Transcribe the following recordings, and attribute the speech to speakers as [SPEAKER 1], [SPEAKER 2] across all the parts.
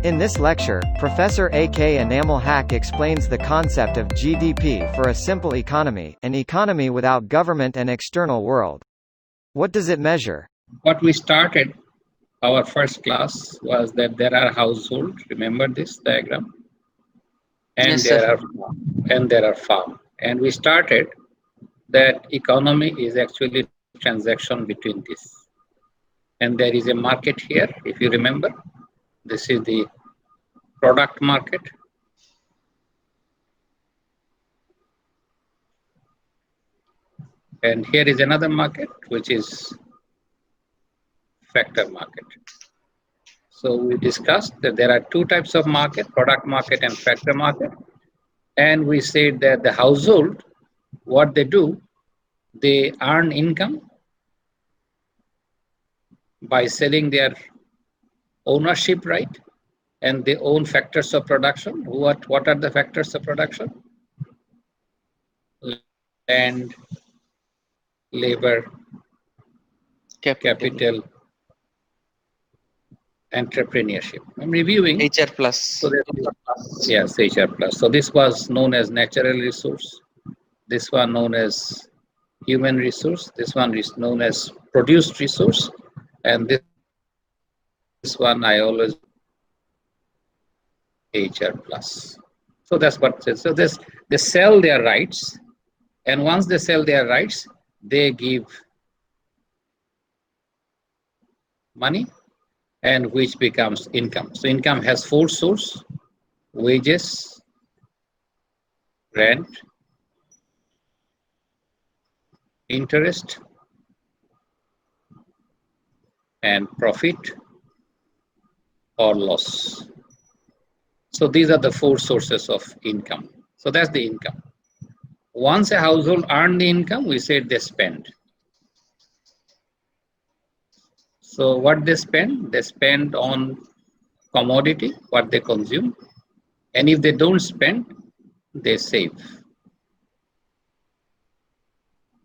[SPEAKER 1] In this lecture, Professor A.K. Enamel Haque explains the concept of GDP for a simple economy, an economy without government and external world. What does it measure?
[SPEAKER 2] What we started our first class was that there are households, remember this diagram? And
[SPEAKER 3] Yes,
[SPEAKER 2] there
[SPEAKER 3] sir.
[SPEAKER 2] are farm. And we started that economy is actually transaction between this. And there is a market here, if you remember. This is the product market. And here is another market, which is factor market. So we discussed that there are two types of market, product market and factor market. And we said that the household, what they do, they earn income by selling their ownership right, and they own factors of production. What are the factors of production? Land, labor, capital, entrepreneurship. I'm reviewing.
[SPEAKER 3] HR plus.
[SPEAKER 2] So yes, HR plus. So this was known as natural resource. This one known as human resource. This one is known as produced resource. And this one I always HR plus. So that's what it says. So they sell their rights. And once they sell their rights, they give money, and which becomes income. So income has four sources: wages, rent, interest, and profit or loss. So these are the four sources of income. So that's the income. Once a household earns the income, we said they spend. So what they spend on commodity, what they consume. And if they don't spend, they save.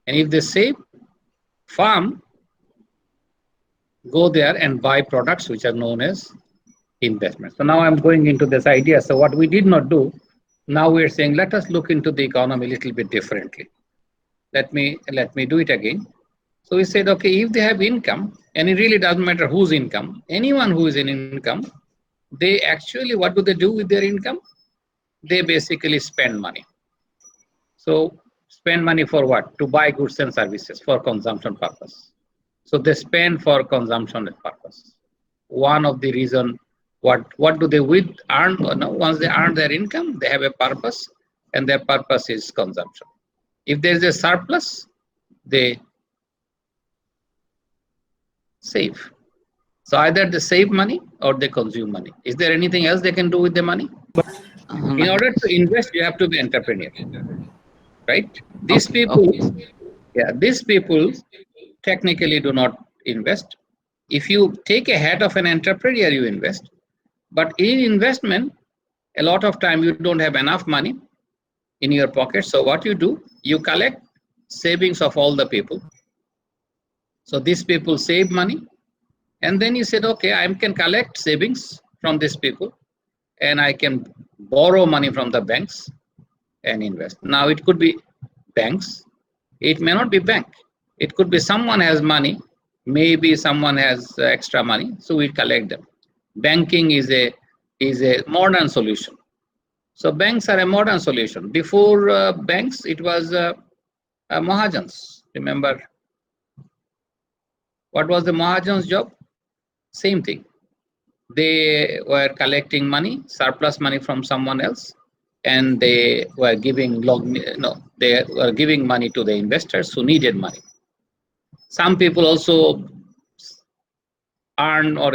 [SPEAKER 2] And if they save, farm, go there and buy products which are known as investment. So now I'm going into this idea. So what we did not do, now we're saying, let us look into the economy a little bit differently. Let me do it again. So we said, okay, if they have income, and it really doesn't matter whose income, anyone who is in income, they actually, what do they do with their income? They basically spend money. So spend money for what? To buy goods and services for consumption purpose. So they spend for consumption purpose. One of the reason, what do they earn? Once they earn their income, they have a purpose, and their purpose is consumption. If there is a surplus, they save. So either they save money or they consume money. Is there anything else they can do with the money? In order to invest, you have to be entrepreneur, right? These people technically do not invest. If you take a hat of an entrepreneur, you invest. But in investment, a lot of time you don't have enough money in your pocket. So what you do, you collect savings of all the people. So these people save money. And then you said, okay, I can collect savings from these people, and I can borrow money from the banks and invest. Now it could be banks. It may not be bank. It could be someone has money. Maybe someone has extra money. So we collect them. Banking is a modern solution. So banks are a modern solution. Before banks, it was Mahajans. Remember, what was the Mahajans' job? Same thing. They were collecting money, surplus money from someone else, and they were giving money to the investors who needed money. Some people also earn or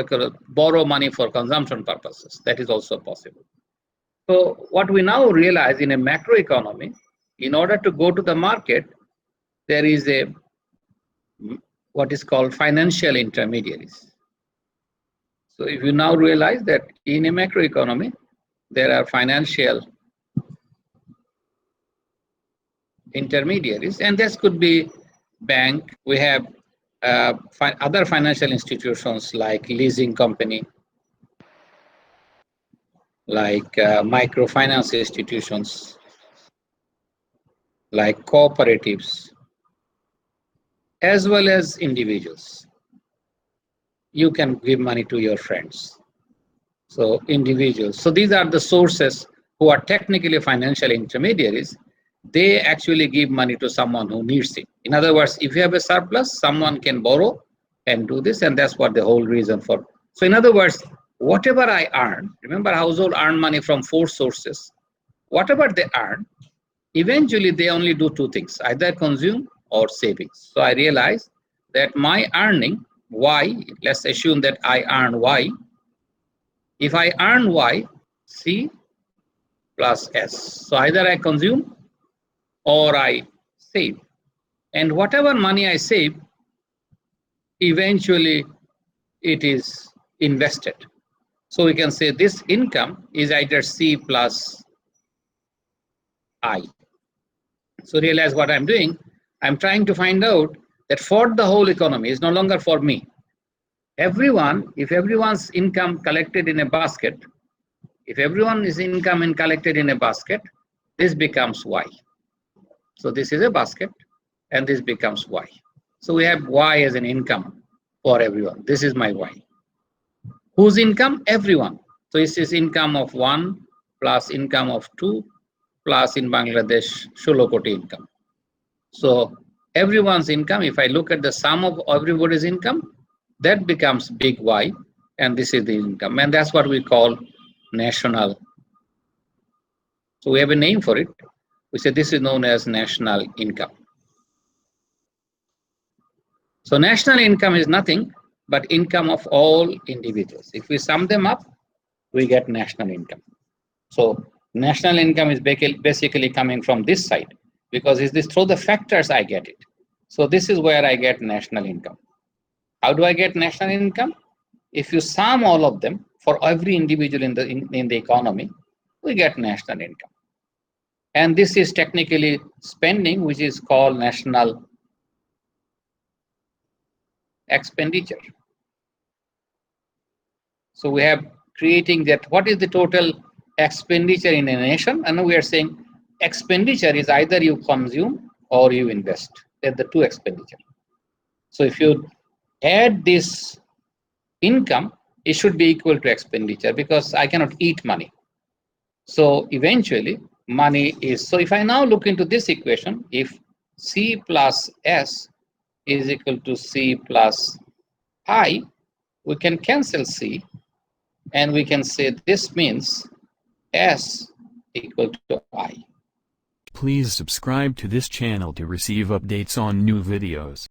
[SPEAKER 2] borrow money for consumption purposes. That is also possible. So what we now realize in a macroeconomy, in order to go to the market, there is what is called financial intermediaries. So if you now realize that in a macroeconomy, there are financial intermediaries, and this could be bank. We have other financial institutions like leasing company, like microfinance institutions, like cooperatives, as well as individuals. You can give money to your friends. So individuals. So these are the sources who are technically financial intermediaries. They actually give money to someone who needs it. In other words, if you have a surplus, someone can borrow and do this, and that's what the whole reason for. So in other words, whatever I earn, remember household earn money from 4 sources. Whatever they earn, eventually they only do 2 things, either consume or savings. So I realize that my earning Y, let's assume that I earn Y. If I earn Y, C plus S. So either I consume or I save. And whatever money I save, eventually it is invested. So we can say this income is either C plus I. So realize what I'm doing. I'm trying to find out that for the whole economy, it's no longer for me. Everyone, if everyone's income collected in a basket, if everyone is income and collected in a basket, this becomes Y. So this is a basket and this becomes Y. So we have Y as an income for everyone. This is my Y. Whose income? Everyone. So this is income of 1 plus income of 2 plus in Bangladesh 16 koti income. So everyone's income, if I look at the sum of everybody's income, that becomes big Y, and this is the income, and that's what we call national. So we have a name for it. We say this is known as national income. So national income is nothing but income of all individuals. If we sum them up, we get national income. So national income is basically coming from this side, because it's this through the factors I get it. So this is where I get national income. How do I get national income? If you sum all of them for every individual in the economy, we get national income. And this is technically spending, which is called national expenditure. So we have creating that what is the total expenditure in a nation, and we are saying expenditure is either you consume or you invest. They're the 2 expenditure. So if you add this income, it should be equal to expenditure, because I cannot eat money. So eventually money is, so if I now look into this equation, if C plus S is equal to C plus I, we can cancel C and we can say this means S equal to I.
[SPEAKER 3] Please subscribe to this channel to receive updates on new videos.